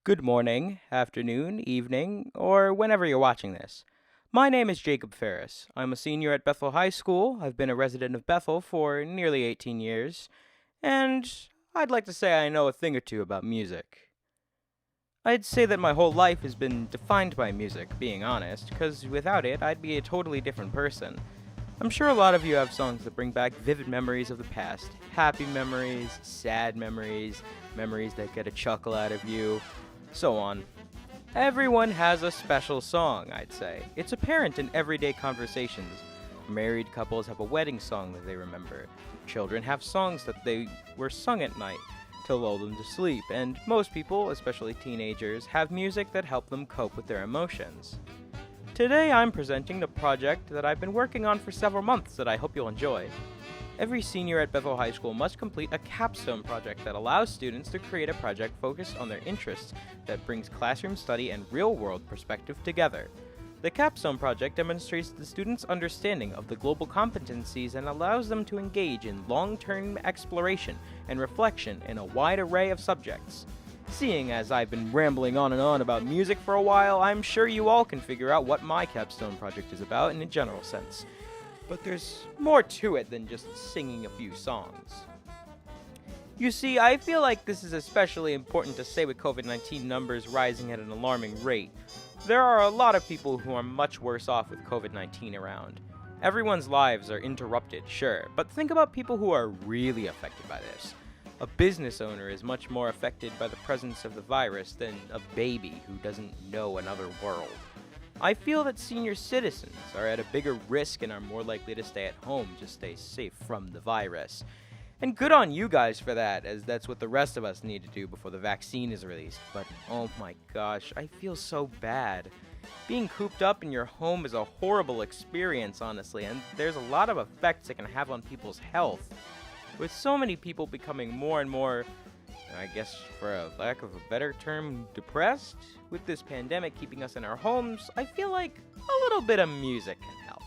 Good morning, afternoon, evening, or whenever you're watching this. My name is Jacob Ferris. I'm a senior at Bethel High School. I've been a resident of Bethel for nearly 18 years, and I'd like to say I know a thing or two about music. I'd say that my whole life has been defined by music, being honest, because without it, I'd be a totally different person. I'm sure a lot of you have songs that bring back vivid memories of the past. Happy memories, sad memories, memories that get a chuckle out of you, so on. Everyone has a special song, I'd say. It's apparent in everyday conversations. Married couples have a wedding song that they remember. Children have songs that they were sung at night to lull them to sleep, and most people, especially teenagers, have music that help them cope with their emotions. Today I'm presenting the project that I've been working on for several months that I hope you'll enjoy. Every senior at Bethel High School must complete a capstone project that allows students to create a project focused on their interests that brings classroom study and real-world perspective together. The capstone project demonstrates the students' understanding of the global competencies and allows them to engage in long-term exploration and reflection in a wide array of subjects. Seeing as I've been rambling on and on about music for a while, I'm sure you all can figure out what my capstone project is about in a general sense. But there's more to it than just singing a few songs. You see, I feel like this is especially important to say with COVID-19 numbers rising at an alarming rate. There are a lot of people who are much worse off with COVID-19 around. Everyone's lives are interrupted, sure, but think about people who are really affected by this. A business owner is much more affected by the presence of the virus than a baby who doesn't know another world. I feel that senior citizens are at a bigger risk and are more likely to stay at home to stay safe from the virus. And good on you guys for that, as that's what the rest of us need to do before the vaccine is released. But oh my gosh, I feel so bad. Being cooped up in your home is a horrible experience, honestly, and there's a lot of effects it can have on people's health. With so many people becoming more and more, I guess for a lack of a better term, depressed, with this pandemic keeping us in our homes, I feel like a little bit of music can help.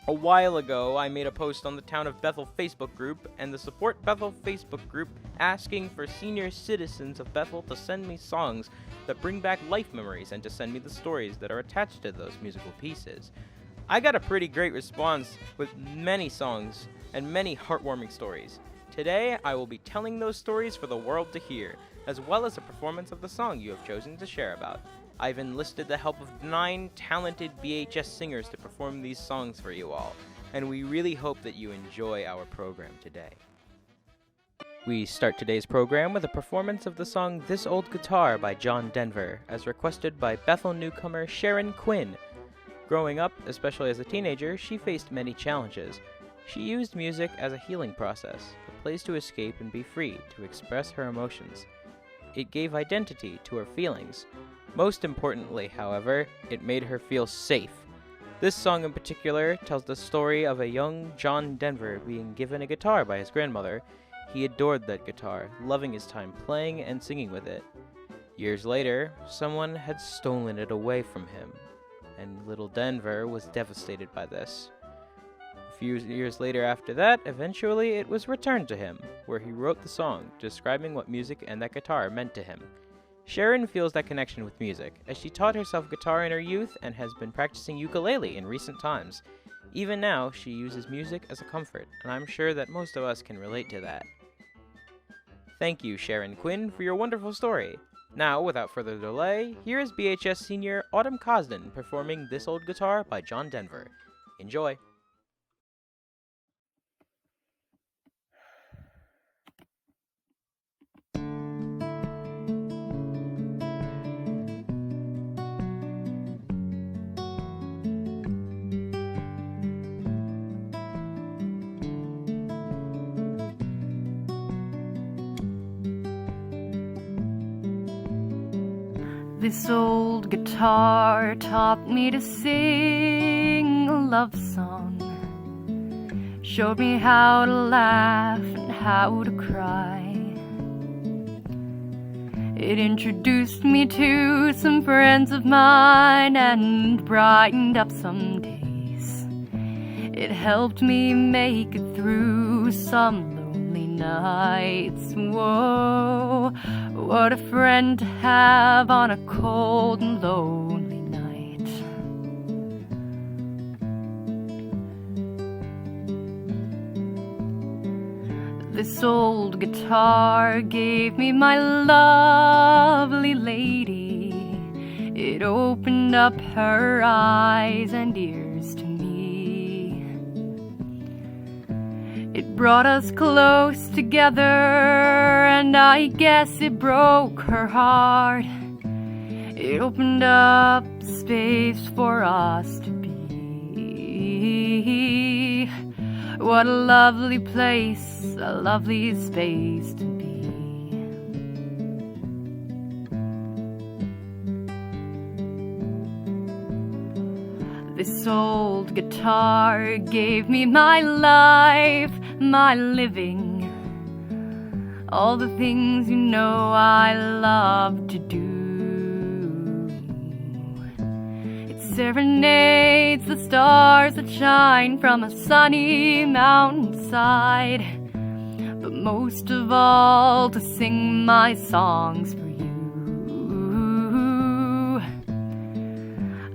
A while ago, I made a post on the Town of Bethel Facebook group and the Support Bethel Facebook group asking for senior citizens of Bethel to send me songs that bring back life memories and to send me the stories that are attached to those musical pieces. I got a pretty great response with many songs and many heartwarming stories. Today, I will be telling those stories for the world to hear, as well as a performance of the song you have chosen to share about. I've enlisted the help of 9 talented BHS singers to perform these songs for you all, and we really hope that you enjoy our program today. We start today's program with a performance of the song This Old Guitar by John Denver, as requested by Bethel newcomer Sharon Quinn. Growing up, especially as a teenager, she faced many challenges. She used music as a healing process, a place to escape and be free to express her emotions. It gave identity to her feelings. Most importantly, however, it made her feel safe. This song in particular tells the story of a young John Denver being given a guitar by his grandmother. He adored that guitar, loving his time playing and singing with it. Years later, someone had stolen it away from him, and little Denver was devastated by this. A few years later after that, eventually it was returned to him, where he wrote the song, describing what music and that guitar meant to him. Sharon feels that connection with music, as she taught herself guitar in her youth and has been practicing ukulele in recent times. Even now, she uses music as a comfort, and I'm sure that most of us can relate to that. Thank you, Sharon Quinn, for your wonderful story. Now, without further delay, here is BHS senior Autumn Cosden performing This Old Guitar by John Denver. Enjoy! This old guitar taught me to sing a love song, showed me how to laugh and how to cry. It introduced me to some friends of mine and brightened up some days. It helped me make it through some lonely nights. Whoa, What a friend to have on a cold and lonely night. This old guitar gave me my lovely lady. It opened up her eyes and ears to me. It brought us close together, and I guess it broke her heart. It opened up space for us to be. What a lovely place, a lovely space to be. This old guitar gave me my life, my living, all the things you know I love to do. It serenades the stars that shine from a sunny mountainside, but most of all to sing my songs for you.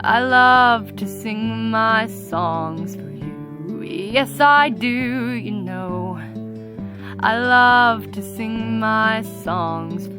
I love to sing my songs for you. Yes, I do, you know. I love to sing my songs for you.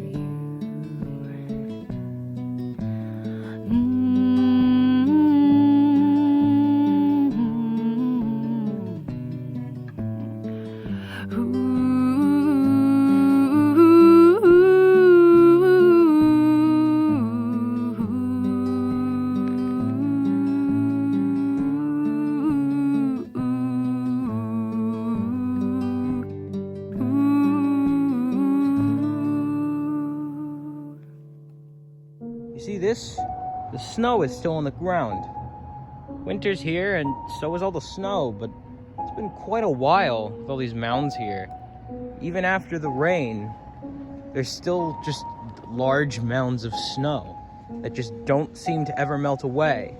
See this? The snow is still on the ground. Winter's here and so is all the snow, but it's been quite a while with all these mounds here. Even after the rain, there's still just large mounds of snow that just don't seem to ever melt away.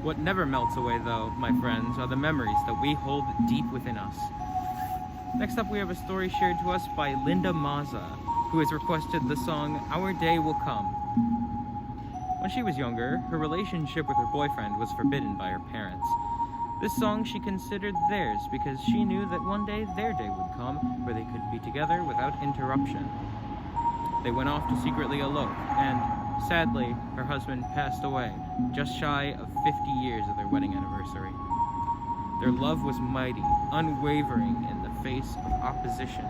What never melts away, though, my friends, are the memories that we hold deep within us. Next up, we have a story shared to us by Linda Maza, who has requested the song Our Day Will Come. When she was younger, her relationship with her boyfriend was forbidden by her parents. This song she considered theirs because she knew that one day their day would come where they could be together without interruption. They went off to secretly elope, and sadly, her husband passed away just shy of 50 years of their wedding anniversary. Their love was mighty, unwavering in the face of opposition.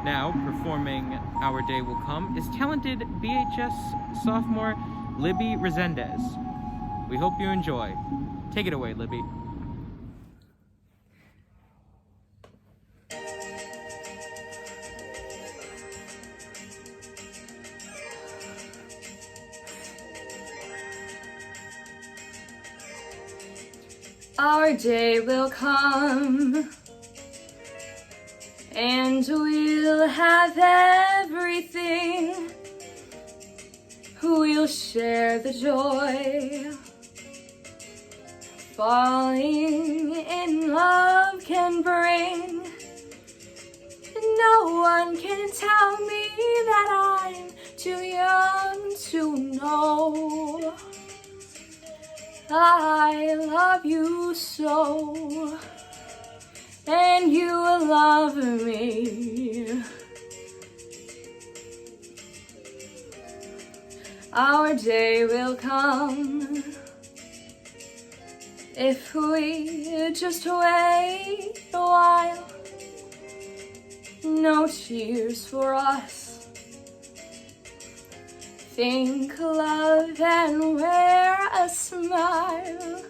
Now, performing Our Day Will Come is talented BHS sophomore Libby Resendez. We hope you enjoy. Take it away, Libby. Our day will come, and we'll have everything. We'll share the joy. Falling in love can bring. No one can tell me that I'm too young to know. I love you so, and you love me. Our day will come if we just wait a while. No tears for us. Think love and wear a smile.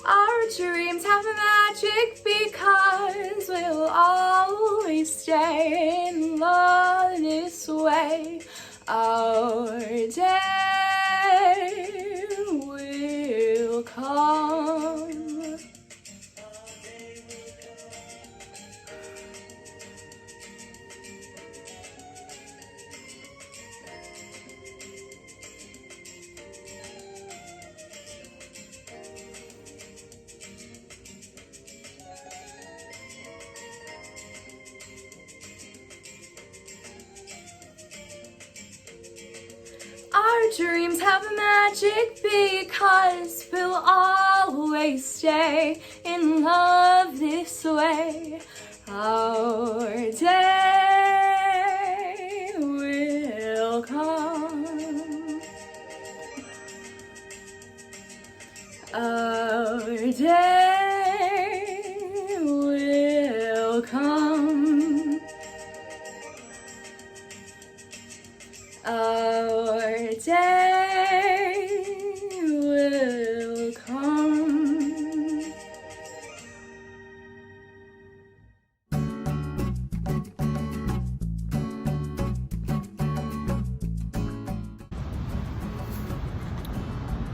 Our dreams have magic because we'll always stay in love this way. Our day will come. dreams have magic because we'll always stay in love this way. Our day will come. Our day will come. Our day will come.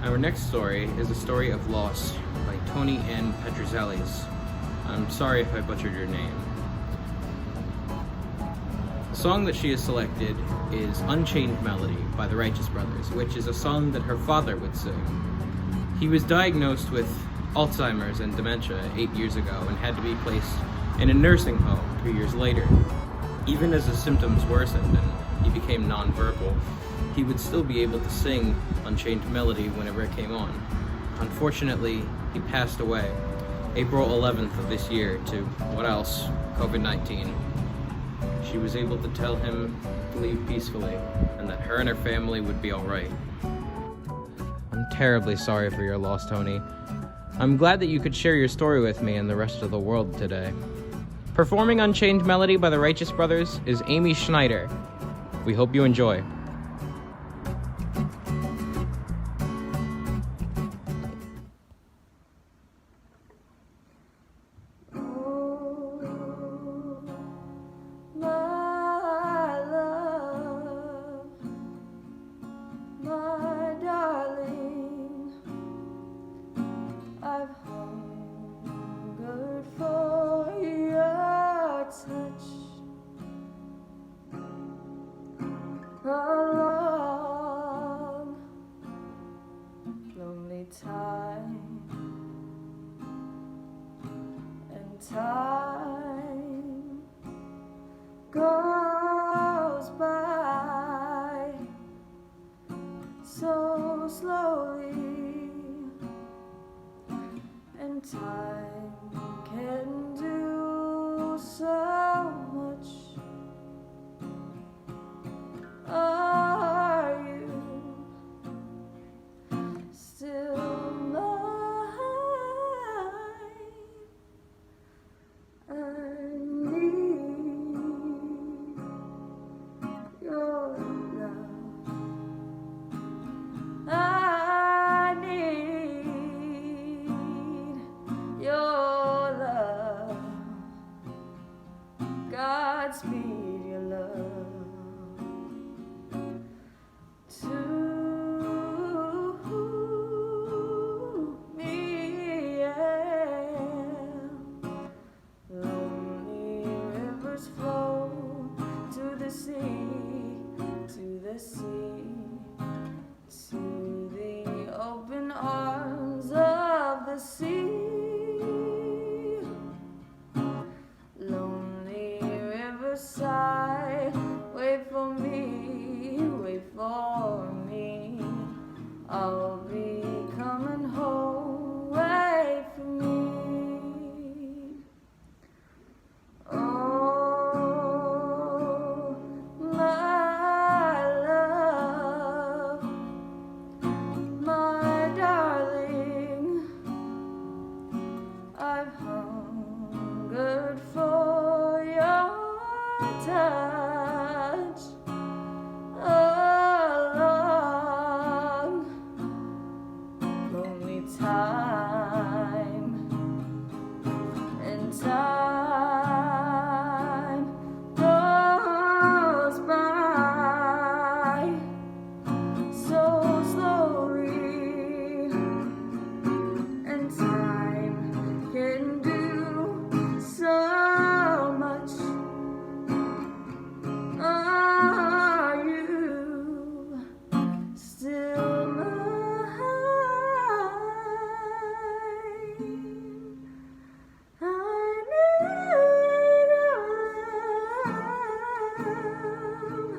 Our next story is a story of loss by Tony N. Petrozellis. I'm sorry if I butchered your name. The song that she has selected is Unchained Melody by the Righteous Brothers, which is a song that her father would sing. He was diagnosed with Alzheimer's and dementia 8 years ago and had to be placed in a nursing home 2 years later. Even as his symptoms worsened and he became nonverbal, he would still be able to sing Unchained Melody whenever it came on. Unfortunately, he passed away April 11th of this year to, what else, COVID-19. She was able to tell him to leave peacefully and that her and her family would be alright. I'm terribly sorry for your loss, Tony. I'm glad that you could share your story with me and the rest of the world today. Performing Unchained Melody by the Righteous Brothers is Amy Schneider. We hope you enjoy. Time goes by so slowly, and time can do so much. Are you still mine? I need your love. I need your love. Godspeed your love to me. Lonely rivers flow to the sea, to the sea, to the open arms of the sea. Lonely rivers sigh, wait for me, wait for me. I'll be coming home, wait for me. Oh, my love, my darling, I've hungered for your touch along lonely time, and time goes by so slowly, and time can do so much. Are you still mine? I need your love.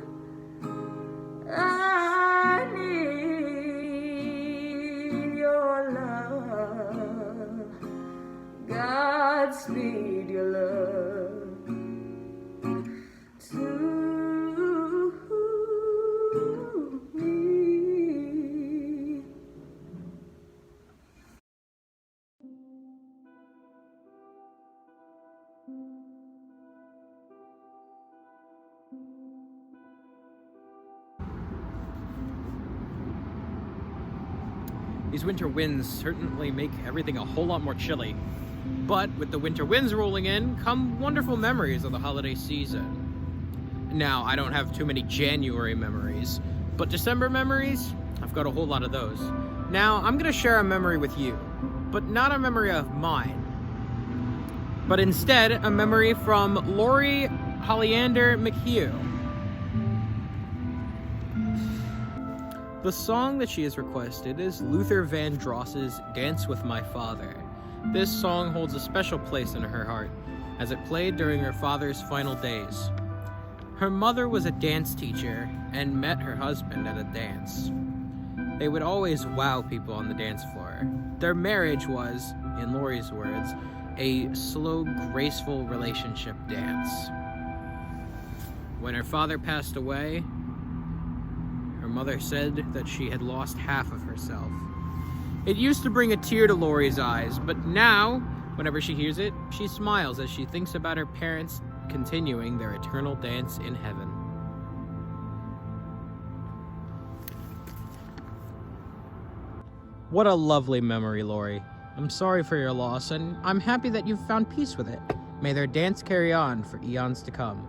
These winter winds certainly make everything a whole lot more chilly. But with the winter winds rolling in, come wonderful memories of the holiday season. Now, I don't have too many January memories, but December memories, I've got a whole lot of those. Now, I'm gonna share a memory with you, but not a memory of mine, but instead a memory from Lori Holleander McHugh. The song that she has requested is Luther Vandross's Dance with My Father. This song holds a special place in her heart, as it played during her father's final days. Her mother was a dance teacher and met her husband at a dance. They would always wow people on the dance floor. Their marriage was, in Lori's words, a slow, graceful relationship dance. When her father passed away, her mother said that she had lost half of herself. It used to bring a tear to Lori's eyes, but now, whenever she hears it, she smiles as she thinks about her parents continuing their eternal dance in heaven. What a lovely memory, Lori. I'm sorry for your loss, and I'm happy that you've found peace with it. May their dance carry on for eons to come.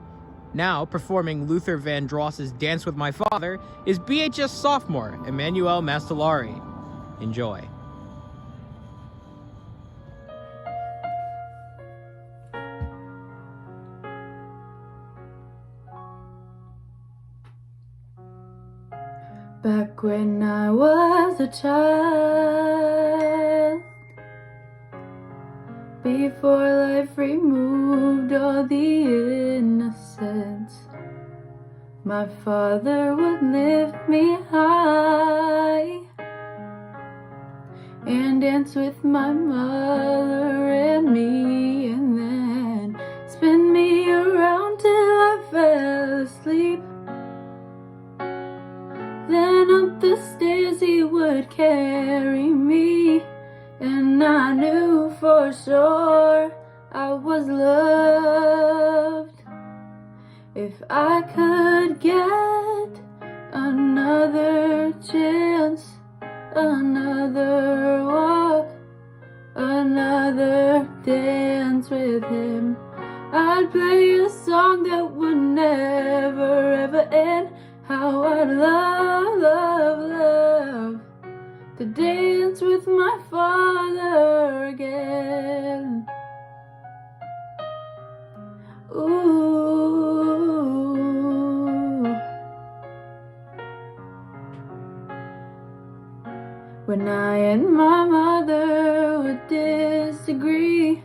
Now, performing Luther Vandross's Dance with My Father is BHS sophomore Emmanuel Mastalari. Enjoy. Back when I was a child, before life removed all the innocence, my father would lift me high and dance with my mother and me, and then spin me around till I fell asleep. Then up the stairs he would carry me, and I knew for sure I was loved. If I could get another chance, another walk, another dance with him, I'd play a song that would never ever end. How I'd love, love, love to dance with my father again. Ooh. When I and my mother would disagree,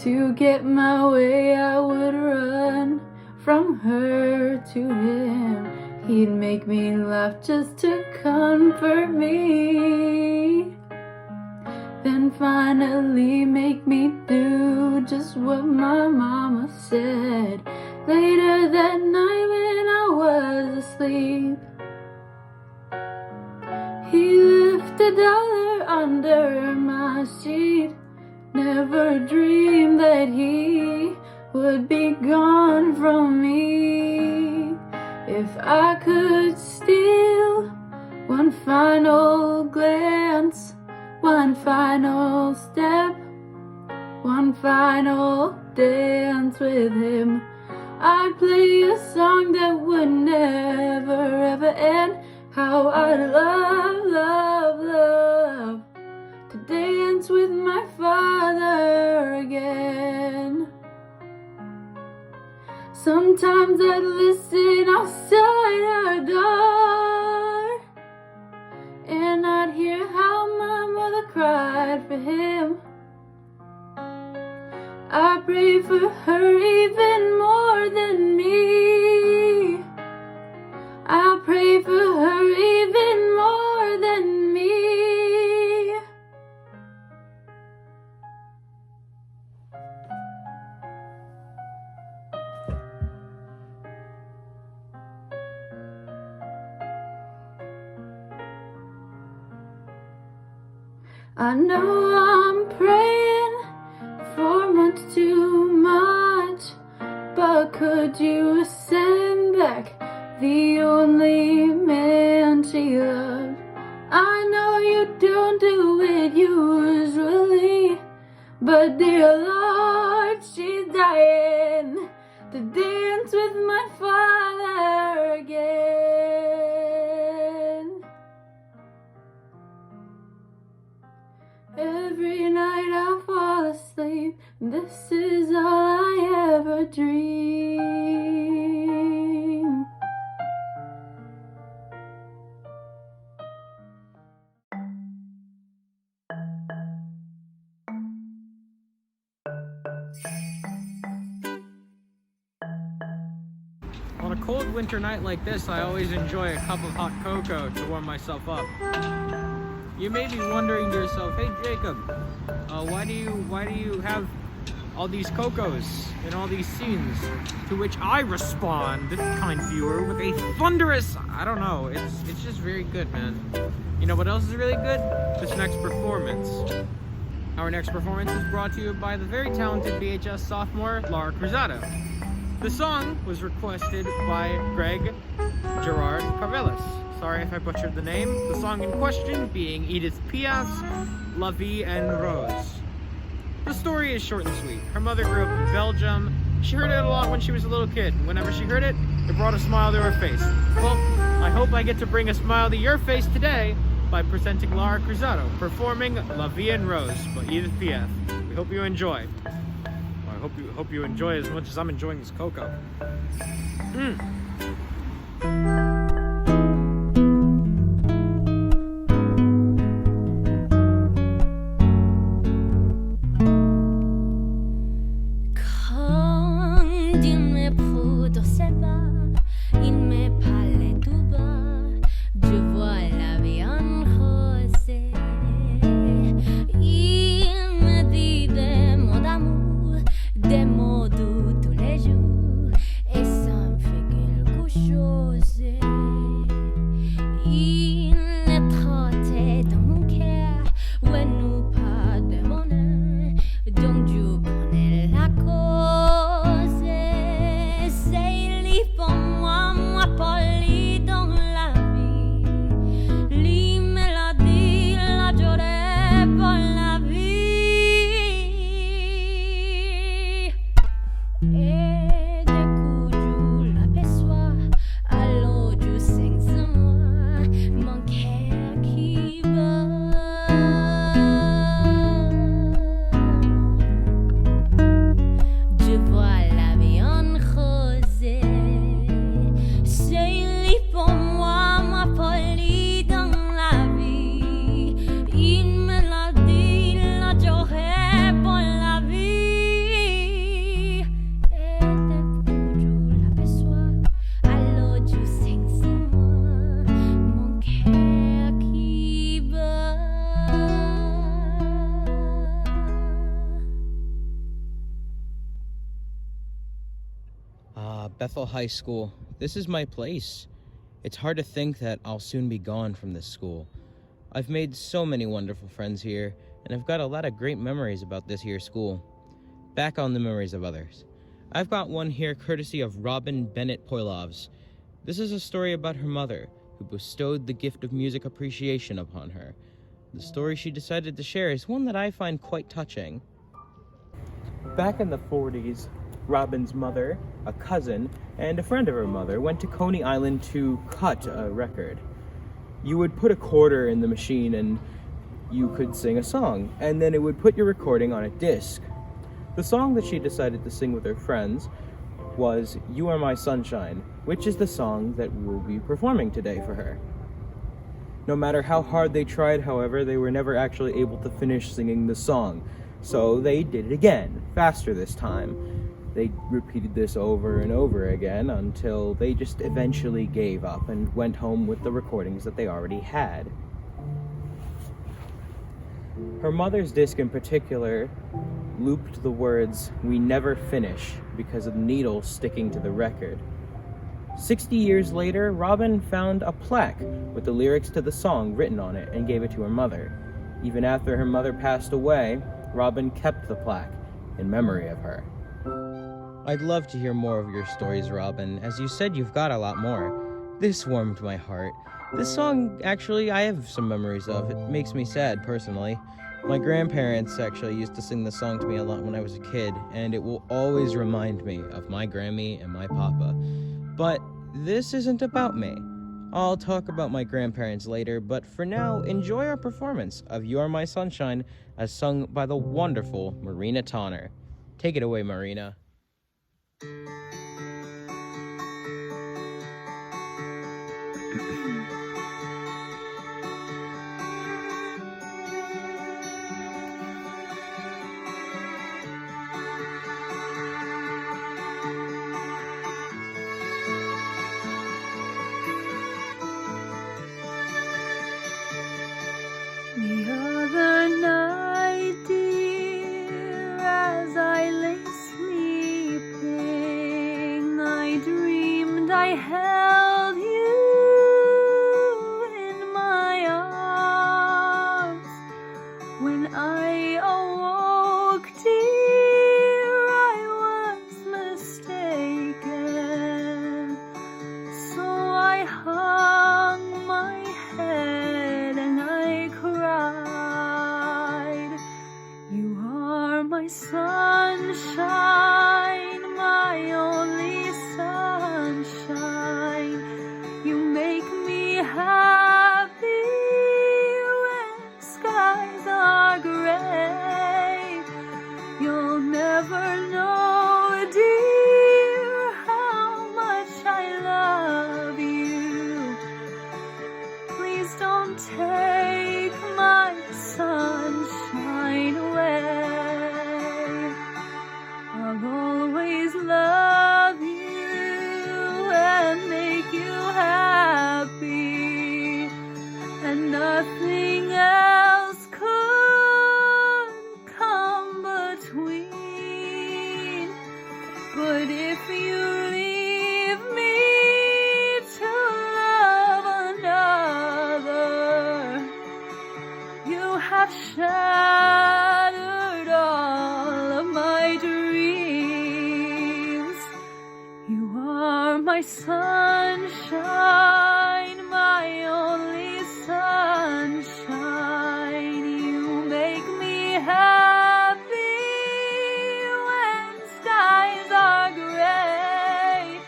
to get my way I would run from her to him. He'd make me laugh just to comfort me, then finally make me do just what my mama said. Later that night when I was asleep, he left $1 under my sheet. Never dreamed that he would be gone from me. If I could steal one final glance, one final step, one final dance with him, I'd play a song that would never ever end. How I'd love, love, love to dance with my father again. Sometimes I'd listen outside our door, and I'd hear how my mother cried for him. I pray for her even more than me. I pray for her even more than me. I know I'm praying for much too much, but could you send back the only man she loved? you don't do it usually. But dear Lord, she's dying to dance with my father again. Every night I fall asleep, this is all I ever dream. On a cold winter night like this, I always enjoy a cup of hot cocoa to warm myself up. You may be wondering to yourself, hey Jacob, why do you have all these cocos in all these scenes? To which I respond, kind viewer, with a thunderous, I don't know, it's just very good, man. You know what else is really good? This next performance. Our next performance is brought to you by the very talented BHS sophomore, Laura Cruzado. The song was requested by Greg Gerard Carvelis. Sorry if I butchered the name. The song in question being Edith Piaf's La Vie en Rose. The story is short and sweet. Her mother grew up in Belgium. She heard it a lot when she was a little kid. Whenever she heard it, it brought a smile to her face. Well, I hope I get to bring a smile to your face today by presenting Laura Cruzado performing La Vie en Rose by Edith Piaf. We hope you enjoy. I hope you enjoy as much as I'm enjoying this cocoa. Quand il me prend dans ses bras, il me parlait tout bas, je vois la vie en rose. Il me dit des mots d'amour, des mots doux tous les jours, et ça me fait quelque chose. Il est trotté dans mon cœur, ouais, nous pas de bonheur, donc je connais la cause. C'est lui pour moi, moi pour lui dans la vie. Lui me l'a dit, la journée pour la vie. Et du coup je l'aperçois, alors je sens sur moi mon cœur qui bat. Je vois la vie en rose. C'est lui pour moi, moi pour lui dans la vie. Il me l'a dit, la journée pour la vie. Et d'un coup je l'aperçois, alors je sens sur moi mon cœur qui bat. Bethel High School. This is my place. It's hard to think that I'll soon be gone from this school. I've made so many wonderful friends here, and I've got a lot of great memories about this here school. Back on the memories of others. I've got one here courtesy of Robin Bennett Poilovs. This is a story about her mother, who bestowed the gift of music appreciation upon her. The story she decided to share is one that I find quite touching. Back in the 40s, Robin's mother, a cousin, and a friend of her mother went to Coney Island to cut a record. You would put a quarter in the machine and you could sing a song, and then it would put your recording on a disc. The song that she decided to sing with her friends was You Are My Sunshine, which is the song that we will be performing today for her. No matter how hard they tried, however, they were never actually able to finish singing the song, so they did it again, faster this time. They repeated this over and over again until they just eventually gave up and went home with the recordings that they already had. Her mother's disc in particular looped the words, "We never finish," because of the needle sticking to the record. 60 years later, Robin found a plaque with the lyrics to the song written on it and gave it to her mother. Even after her mother passed away, Robin kept the plaque in memory of her. I'd love to hear more of your stories, Robin. As you said, you've got a lot more. This warmed my heart. This song, actually, I have some memories of. It makes me sad, personally. My grandparents actually used to sing this song to me a lot when I was a kid, and it will always remind me of my Grammy and my Papa. But this isn't about me. I'll talk about my grandparents later, but for now, enjoy our performance of You're My Sunshine as sung by the wonderful Marina Tonner. Take it away, Marina. The other night, dear, as I lay sleeping, I dreamed I held you in my arms. When I awoke, dear, I was mistaken. So I hung my head and I cried. You are my sunshine, my only sunshine. You make me happy when skies are gray. You'll never know, dear, how much I love you. Please don't take my sunshine away. I'll always love you and make you happy, and nothing else could come between. But if you leave me to love another, you have shattered all of my dreams. You are my sunshine, my only sunshine. You make me happy when skies are gray.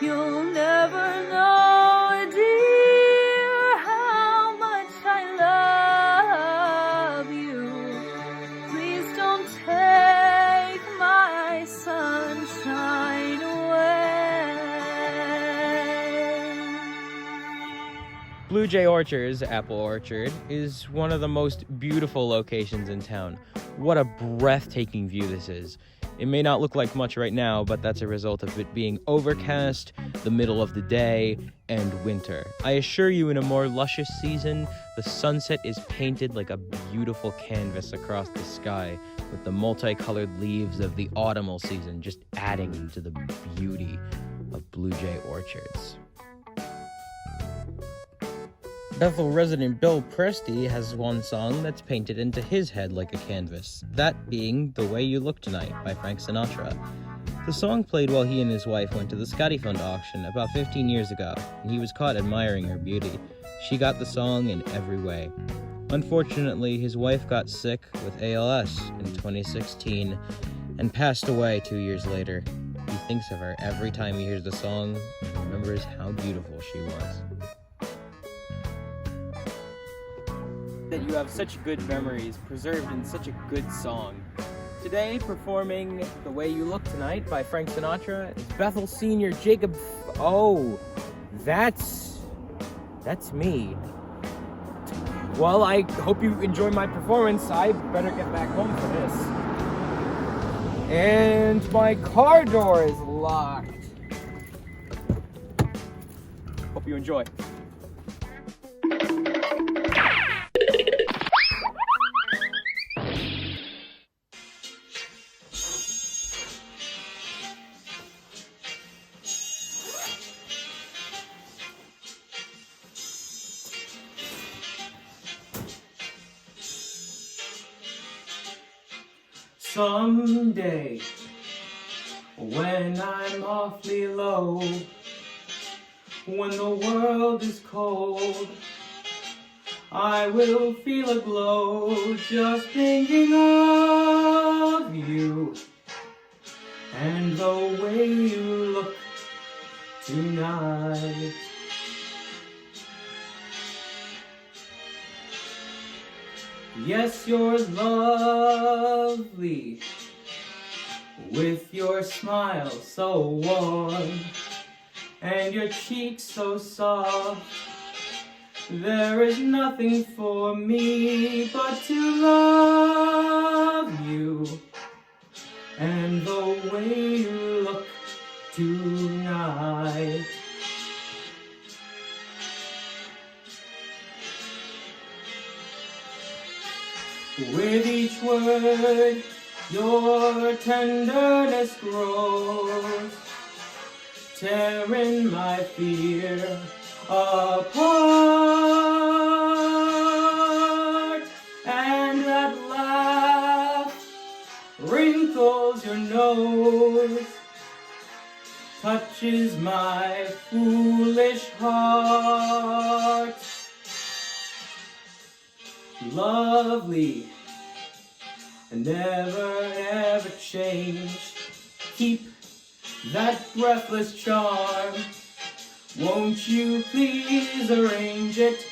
You'll never know, dear, how much I love you. Please don't take my sunshine away. Blue Jay Orchard's apple orchard is one of the most beautiful locations in town. What a breathtaking view this is. It may not look like much right now, but that's a result of it being overcast, the middle of the day, and winter. I assure you, in a more luscious season, the sunset is painted like a beautiful canvas across the sky, with the multicolored leaves of the autumnal season just adding to the beauty of Blue Jay Orchards. Bethel resident Bill Presti has one song that's painted into his head like a canvas, that being The Way You Look Tonight by Frank Sinatra. The song played while he and his wife went to the Scotty Fund auction about 15 years ago, and he was caught admiring her beauty. She got the song in every way. Unfortunately, his wife got sick with ALS in 2016 and passed away 2 years later. He thinks of her every time he hears the song and remembers how beautiful she was. That you have such good memories preserved in such a good song. Today, performing The Way You Look Tonight by Frank Sinatra is Bethel senior Jacob. Oh, that's me. Well, I hope you enjoy my performance. I better get back home for this. And my car door is locked. Hope you enjoy. Someday, when I'm awfully low, When the world is cold, I will feel a glow just thinking of you and the way you look tonight. Yes, you're lovely, with your smile so warm and your cheeks so soft. There is nothing for me but to love you and the way you look tonight. With each word, your tenderness grows, tearing my fear apart. And that laugh wrinkles your nose, touches my foolish heart. Lovely, never ever changed. Keep that breathless charm. Won't you please arrange it?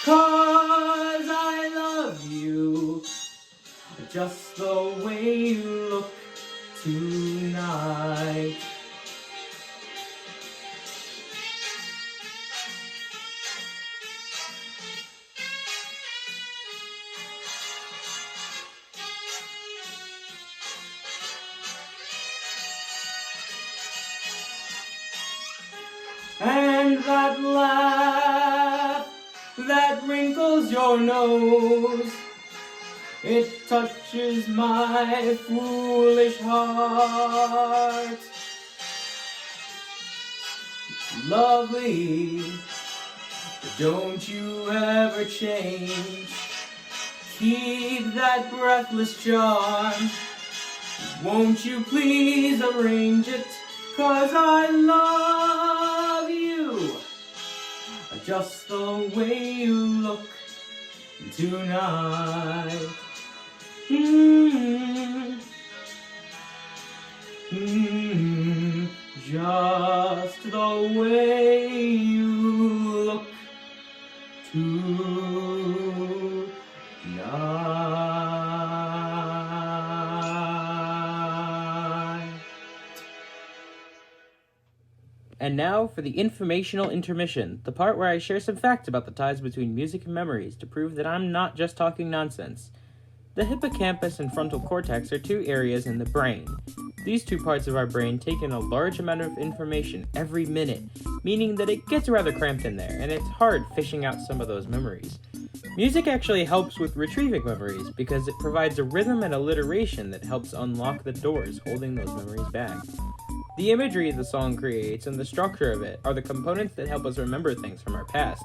'Cause I love you just the way you look tonight. And that laugh that wrinkles your nose, it touches my foolish heart. Lovely, don't you ever change. Keep that breathless charm. Won't you please arrange it? 'Cause I love you just the way you look tonight. Just the way you look tonight. And now for the informational intermission, the part where I share some facts about the ties between music and memories to prove that I'm not just talking nonsense. The hippocampus and frontal cortex are two areas in the brain. These two parts of our brain take in a large amount of information every minute, meaning that it gets rather cramped in there, and it's hard fishing out some of those memories. Music actually helps with retrieving memories because it provides a rhythm and alliteration that helps unlock the doors holding those memories back. The imagery the song creates and the structure of it are the components that help us remember things from our past.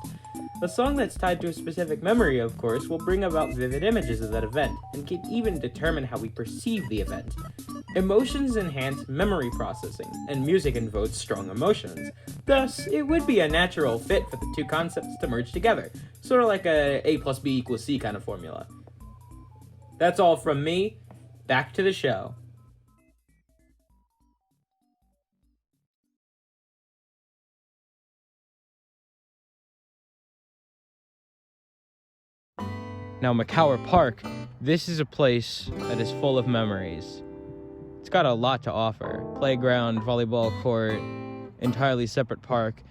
A song that's tied to a specific memory, of course, will bring about vivid images of that event, and can even determine how we perceive the event. Emotions enhance memory processing, and music invokes strong emotions. Thus, it would be a natural fit for the two concepts to merge together, sort of like a plus B equals C kind of formula. That's all from me. Back to the show. Now, McCower Park, this is a place that is full of memories. It's got a lot to offer. Playground, volleyball court, entirely separate park,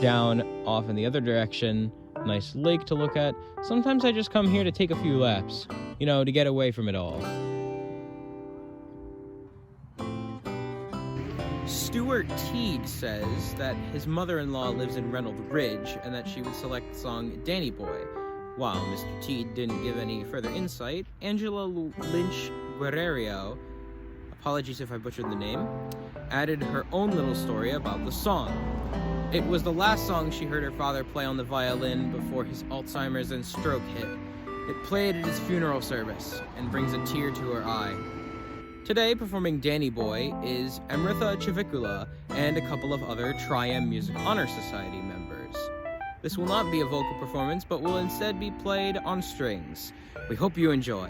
down off in the other direction, nice lake to look at. Sometimes I just come here to take a few laps, to get away from it all. Stuart Teed says that his mother-in-law lives in Reynolds Ridge and that she would select the song Danny Boy. While Mr. Teed didn't give any further insight, Angela Lynch Guerrero, apologies if I butchered the name, added her own little story about the song. It was the last song she heard her father play on the violin before his Alzheimer's and stroke hit. It played at his funeral service and brings a tear to her eye. Today, performing Danny Boy is Amritha Chavicula and a couple of other Tri-M Music Honor Society members. This will not be a vocal performance, but will instead be played on strings. We hope you enjoy.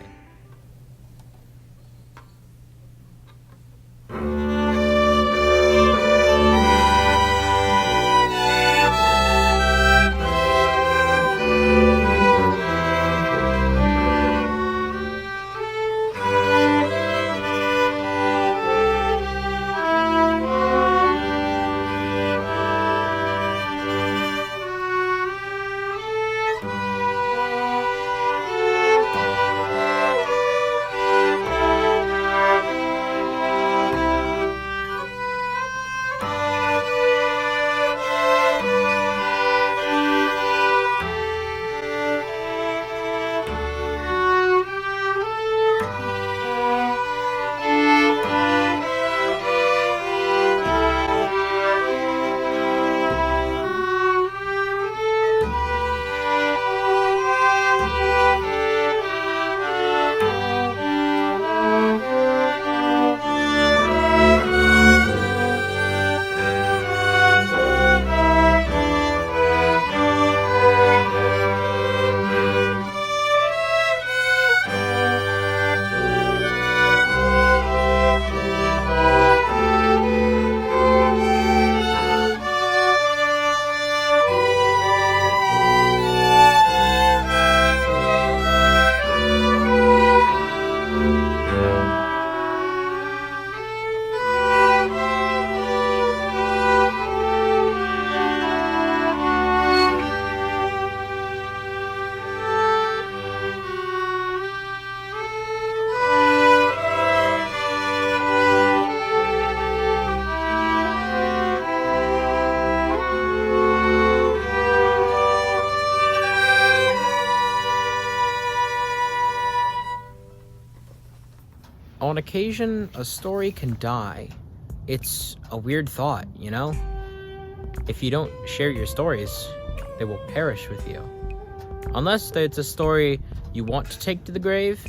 On occasion, a story can die. It's a weird thought, you know? If you don't share your stories, they will perish with you. Unless it's a story you want to take to the grave,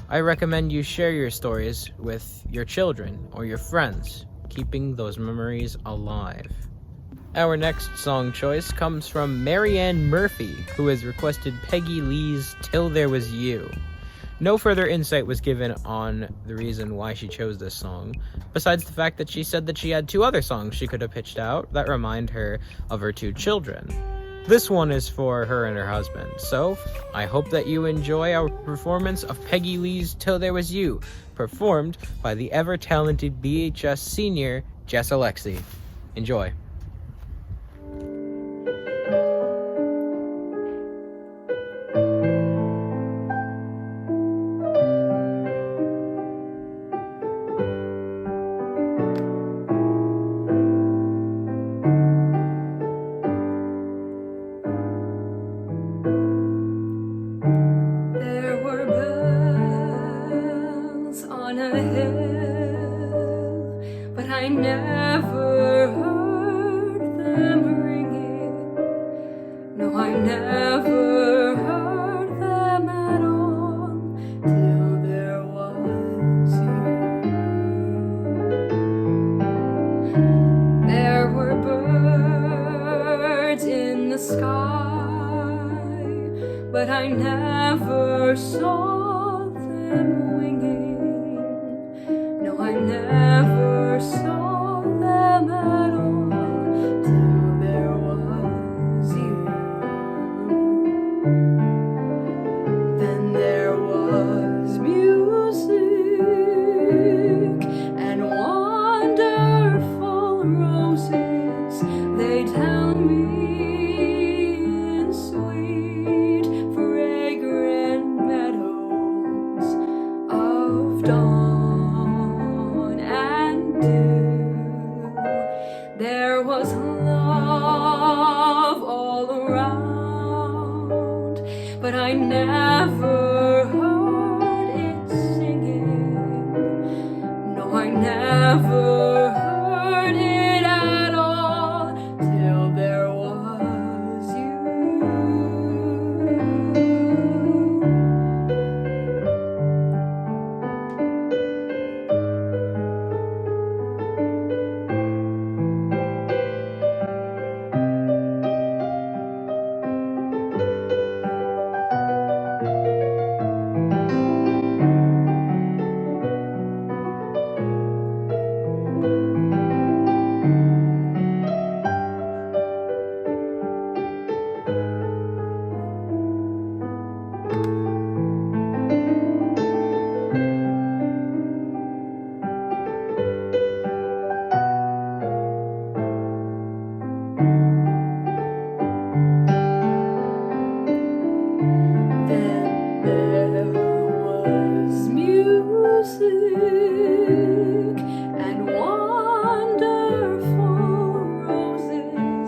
I recommend you share your stories with your children or your friends, keeping those memories alive. Our next song choice comes from Marianne Murphy, who has requested Peggy Lee's Till There Was You. No further insight was given on the reason why she chose this song, besides the fact that she said that she had 2 other songs she could have pitched out that remind her of her 2 children. This one is for her and her husband, so I hope that you enjoy our performance of Peggy Lee's Till There Was You, performed by the ever-talented BHS senior Jess Alexi. Enjoy. There were bells on a hill, but I never heard them ringing. No, I never heard them at all till there was you. There were birds in the sky, but I never saw them winging. No, I never saw them at all till there was you. Then there was music and wonderful roses. They tell me in sweet fragrant meadows of dawn and dew. There was love all around, but I never heard it singing. No, I never heard it at all till there was you.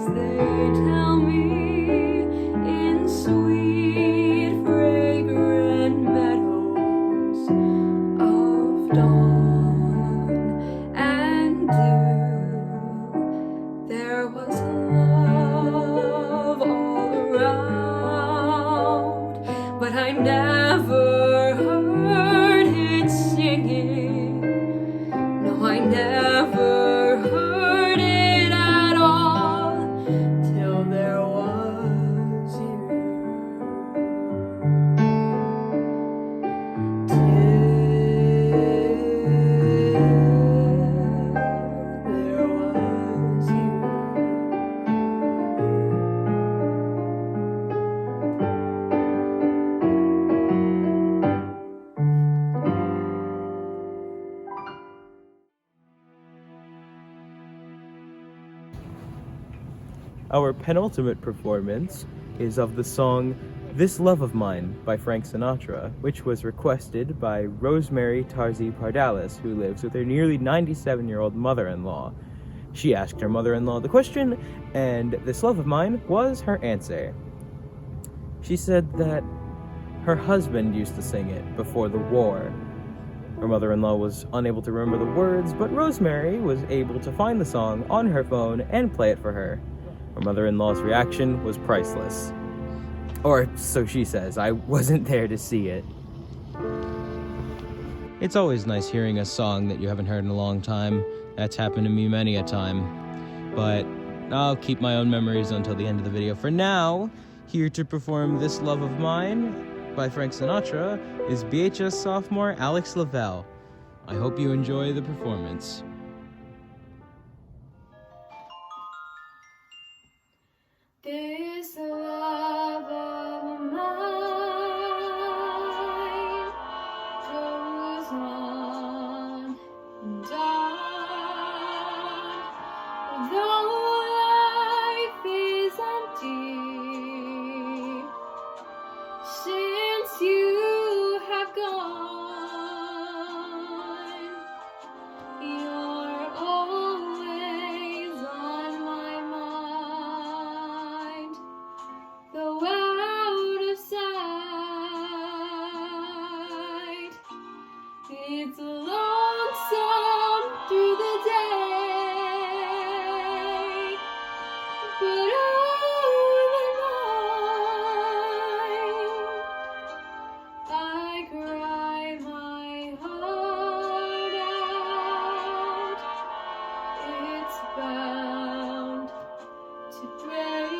they tell me, in sweet, fragrant meadows of dawn and dew, there was love all around, but I never heard it singing. No, I never heard it at all till there was you. Till there was you. Our penultimate performance is of the song This Love of Mine by Frank Sinatra, which was requested by Rosemary Tarzi Pardalis, who lives with her nearly 97-year-old mother-in-law. She asked her mother-in-law the question, and This Love of Mine was her answer. She said that her husband used to sing it before the war. Her mother-in-law was unable to remember the words, but Rosemary was able to find the song on her phone and play it for her. Her mother-in-law's reaction was priceless. Or so she says. I wasn't there to see it. It's always nice hearing a song that you haven't heard in a long time. That's happened to me many a time. But I'll keep my own memories until the end of the video. For now, here to perform This Love of Mine by Frank Sinatra is BHS sophomore Alex Lavelle. I hope you enjoy the performance. This love of mine goes on and on, though life is empty since you have gone. You're always on my mind, though out of sight. It's lonesome through the day, but over the night I cry my heart out. It's bound to break,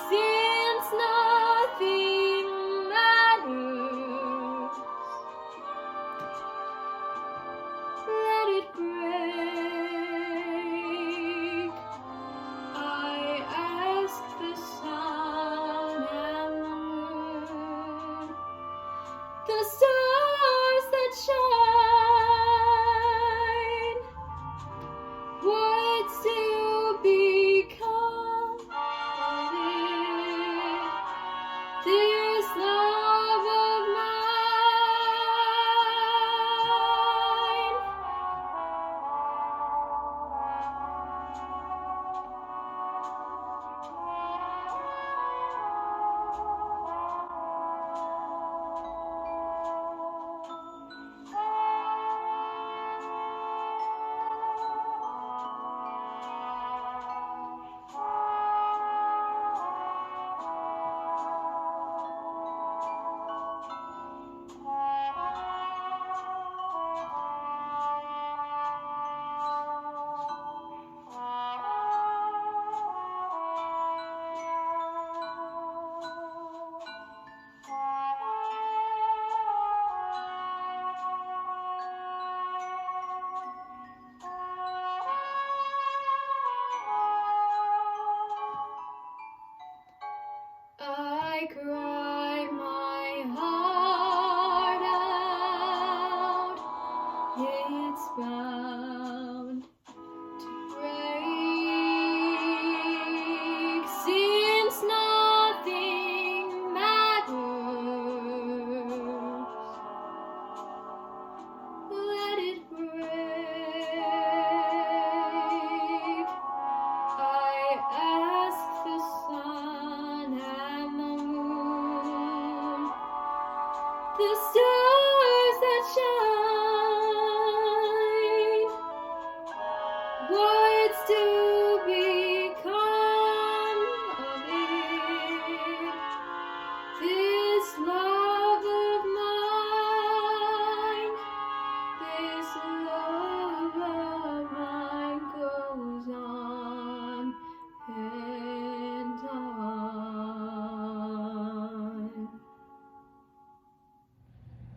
since nothing matters. Let it break.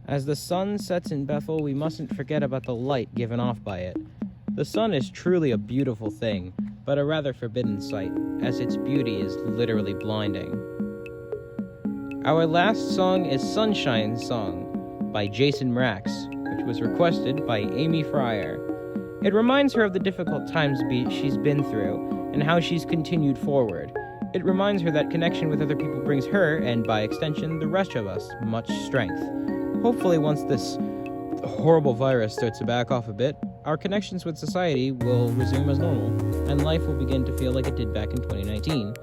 As the sun sets in Bethel, we mustn't forget about the light given off by it. The sun is truly a beautiful thing, but a rather forbidden sight, as its beauty is literally blinding. Our last song is Sunshine Song by Jason Mrax, which was requested by Amy Fryer. It reminds her of the difficult times she's been through and how she's continued forward. It reminds her that connection with other people brings her, and by extension, the rest of us, much strength. Hopefully, once this horrible virus starts to back off a bit, our connections with society will resume as normal, and life will begin to feel like it did back in 2019.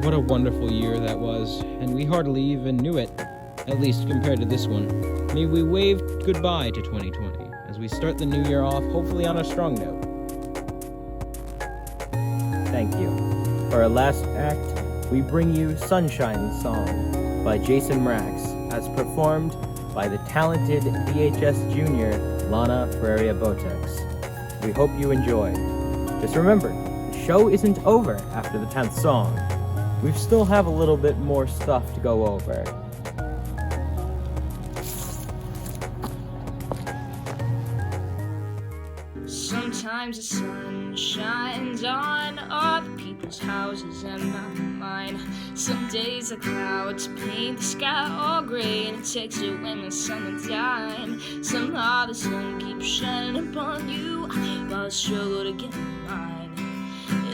What a wonderful year that was, and we hardly even knew it, at least compared to this one. May we wave goodbye to 2020 as we start the new year off, hopefully on a strong note. Thank you. For our last act, we bring you Sunshine Song by Jason Mrax, as performed by the talented BHS Junior Lana Feria Botex. We hope you enjoy. Just remember, the show isn't over after the 10th song. We still have a little bit more stuff to go over. Sometimes the sun shines on other people's houses and not mine. Some days the clouds paint the sky all gray, and it takes away my summertime. Somehow the sun keeps shining upon you while I struggle to get mine.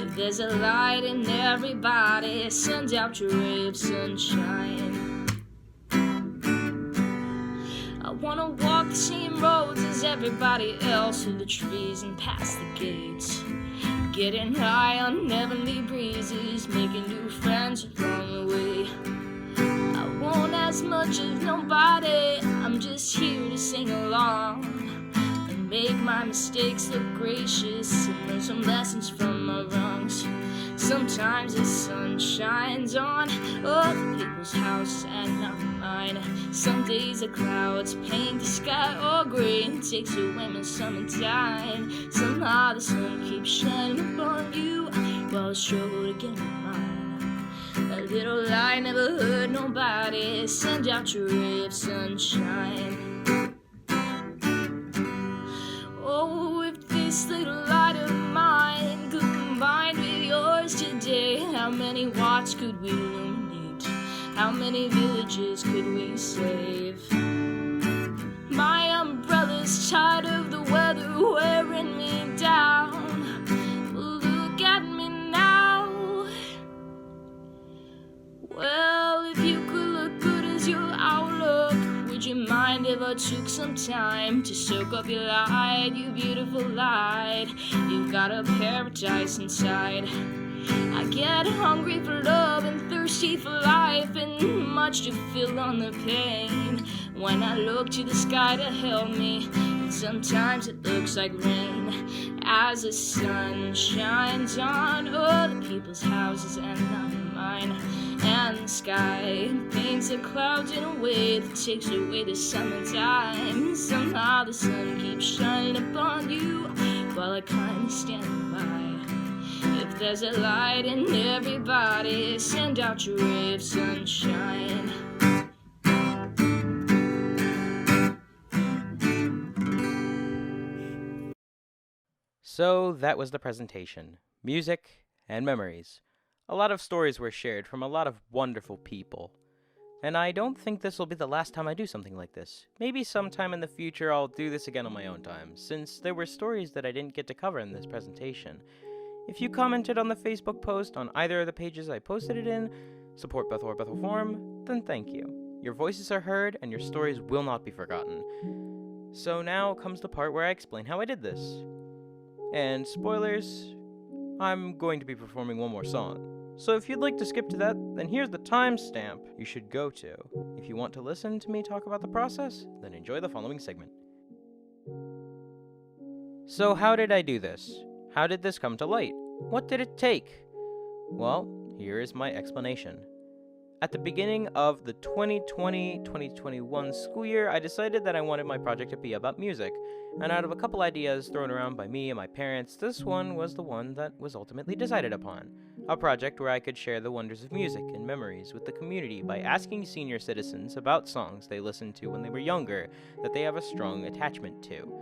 If there's a light in everybody, send out your ray of sunshine. I wanna walk the same roads as everybody else, through the trees and past the gates, getting high on heavenly breezes, making new friends along the way. I won't ask much of nobody, I'm just here to sing along and make my mistakes look gracious and learn some lessons from my wrongs. Sometimes the sun shines on other people's houses and not mine. Some days the clouds paint the sky all gray and takes away my summertime. Somehow the sun keeps shining upon you while I struggle to get mine. A little light never hurt nobody, send out your ray of sunshine. Oh, if this little light of mine could combine with yours today, how many watts could we illuminate? How many villages could we save? My umbrella's tired of the weather wearing me down. Look at me now. Well, if you could look good as your outlook, would you mind if I took some time to soak up your light, you beautiful light? You've got a paradise inside. I get hungry for love and thirsty for life, and much to feel on the pain when I look to the sky to help me. And sometimes it looks like rain as the sun shines on other people's houses and not mine. And the sky paints the clouds in a way that takes away the summertime. Somehow the sun keeps shining upon you while I kinda stand by. If there's a light in everybody, send out your ray of sunshine. So that was the presentation. Music and memories. A lot of stories were shared from a lot of wonderful people. And I don't think this will be the last time I do something like this. Maybe sometime in the future I'll do this again on my own time, since there were stories that I didn't get to cover in this presentation. If you commented on the Facebook post on either of the pages I posted it in, support Bethel or Bethel Forum, then thank you. Your voices are heard and your stories will not be forgotten. So now comes the part where I explain how I did this. And spoilers, I'm going to be performing one more song. So if you'd like to skip to that, then here's the timestamp you should go to. If you want to listen to me talk about the process, then enjoy the following segment. So how did I do this? How did this come to light? What did it take? Well, here is my explanation. At the beginning of the 2020-2021 school year, I decided that I wanted my project to be about music, and out of a couple ideas thrown around by me and my parents, this one was the one that was ultimately decided upon. A project where I could share the wonders of music and memories with the community by asking senior citizens about songs they listened to when they were younger that they have a strong attachment to.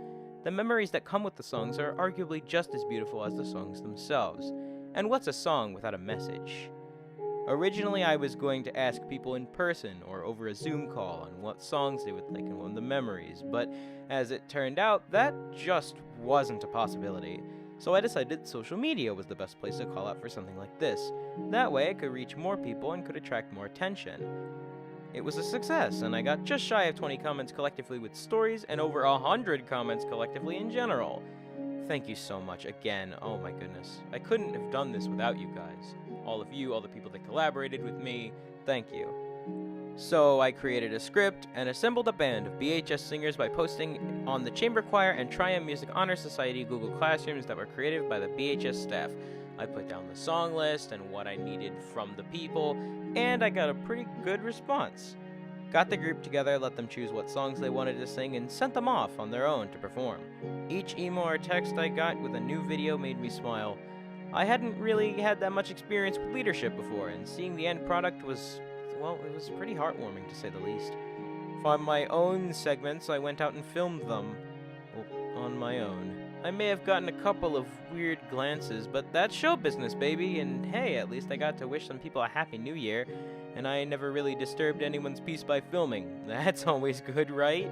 The memories that come with the songs are arguably just as beautiful as the songs themselves. And what's a song without a message? Originally, I was going to ask people in person or over a Zoom call on what songs they would like and what the memories, but as it turned out, that just wasn't a possibility. So I decided social media was the best place to call out for something like this. That way, I could reach more people and could attract more attention. It was a success, and I got just shy of 20 comments collectively with stories and over 100 comments collectively in general. Thank you so much again. Oh my goodness. I couldn't have done this without you guys. All of you, all the people that collaborated with me, thank you. So I created a script and assembled a band of BHS singers by posting on the Chamber Choir and Triumph Music Honor Society Google Classrooms that were created by the BHS staff. I put down the song list and what I needed from the people, and I got a pretty good response. Got the group together, let them choose what songs they wanted to sing, and sent them off on their own to perform. Each email or text I got with a new video made me smile. I hadn't really had that much experience with leadership before, and seeing the end product was, well, it was pretty heartwarming to say the least. For my own segments, I went out and filmed them on my own. I may have gotten a couple of weird glances, but that's show business, baby, and hey, at least I got to wish some people a happy new year, and I never really disturbed anyone's peace by filming. That's always good, right?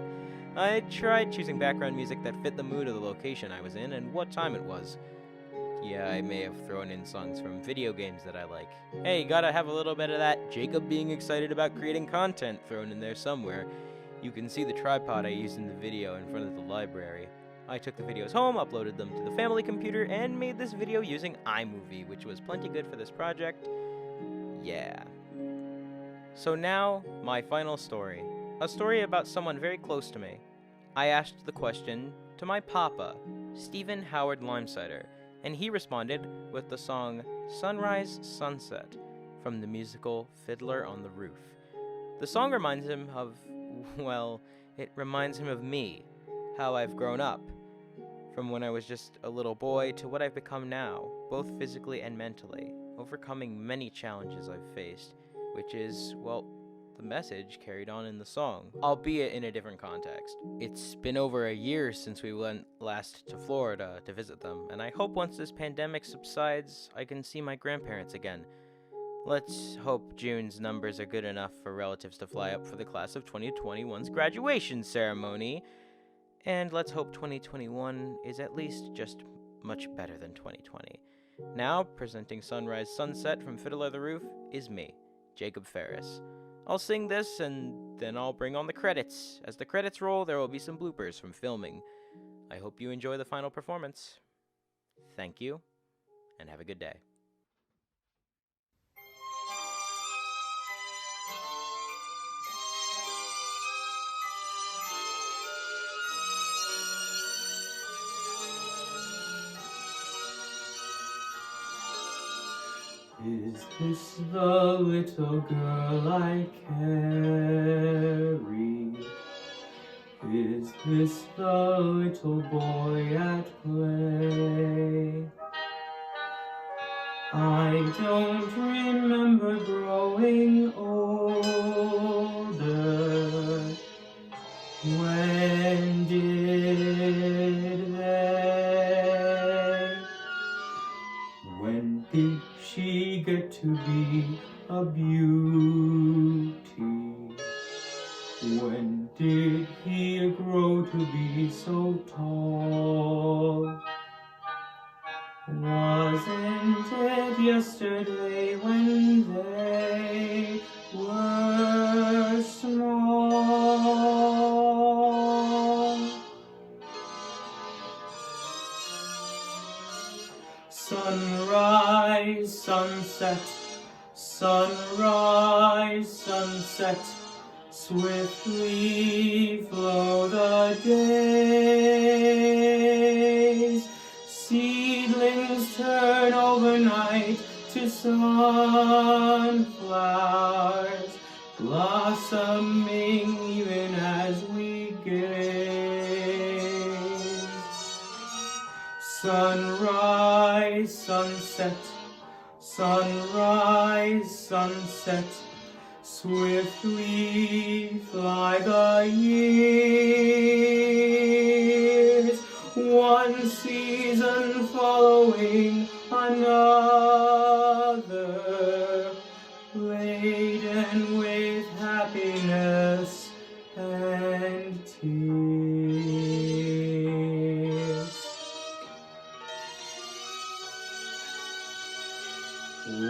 I tried choosing background music that fit the mood of the location I was in and what time it was. Yeah, I may have thrown in songs from video games that I like. Hey, gotta have a little bit of that Jacob being excited about creating content thrown in there somewhere. You can see the tripod I used in the video in front of the library. I took the videos home, uploaded them to the family computer, and made this video using iMovie, which was plenty good for this project. Yeah. So now, my final story. A story about someone very close to me. I asked the question to my papa, Stephen Howard Limesider, and he responded with the song Sunrise Sunset from the musical Fiddler on the Roof. The song reminds him of, well, it reminds him of me, how I've grown up, from when I was just a little boy to what I've become now, both physically and mentally, overcoming many challenges I've faced, which is, well, the message carried on in the song, albeit in a different context. It's been over a year since we went last to Florida to visit them, and I hope once this pandemic subsides, I can see my grandparents again. Let's hope June's numbers are good enough for relatives to fly up for the class of 2021's graduation ceremony, and let's hope 2021 is at least just much better than 2020. Now, presenting Sunrise Sunset from Fiddler on the Roof is me, Jacob Ferris. I'll sing this, and then I'll bring on the credits. As the credits roll, there will be some bloopers from filming. I hope you enjoy the final performance. Thank you, and have a good day. Is this the little girl I carry? Is this the little boy at play? I don't remember growing older. When did they? When did she get to be a beauty? When did he grow to be so tall? Wasn't it yesterday when they were small? Sunrise, sunset, sunrise, sunset, swiftly flow the days. Seedlings turn overnight to sunflowers, blossoming even as we gaze. Sunrise, sunset, sunrise, sunset, swiftly fly the years, one season following another, laden with happiness and tears.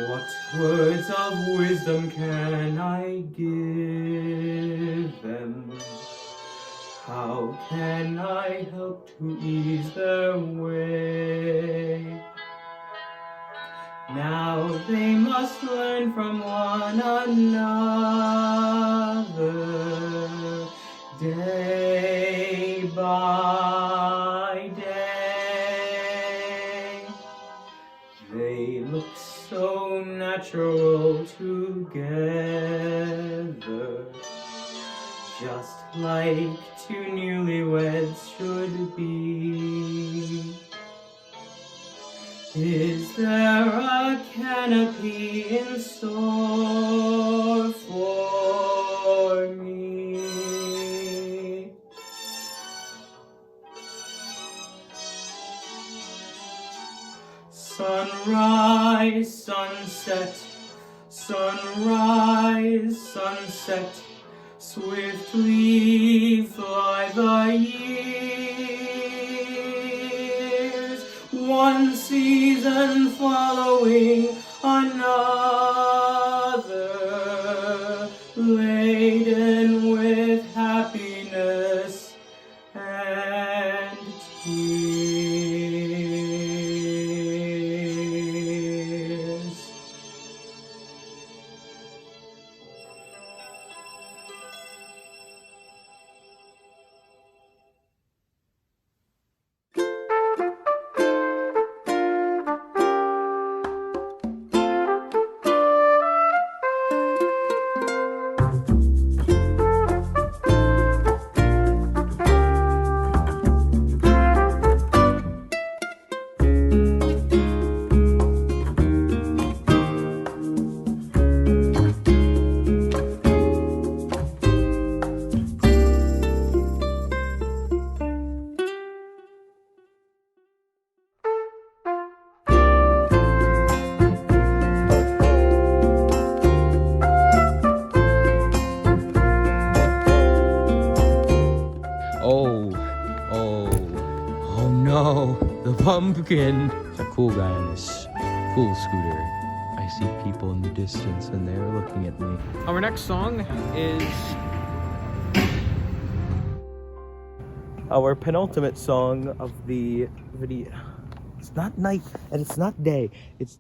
What words of wisdom can I give them? How can I help to ease their way? Now they must learn from one another, day by day. They look so natural together, just like two newlyweds should be. Is there a canopy in store for me? Sunrise, sunset, sunrise, sunset, swiftly fly the years, one season following another, laden with happiness and tears. Oh no, the pumpkin. It's a cool guy on this cool scooter. I see people in the distance and they're looking at me. Our next song is our penultimate song of the video. It's not night and it's not day. It's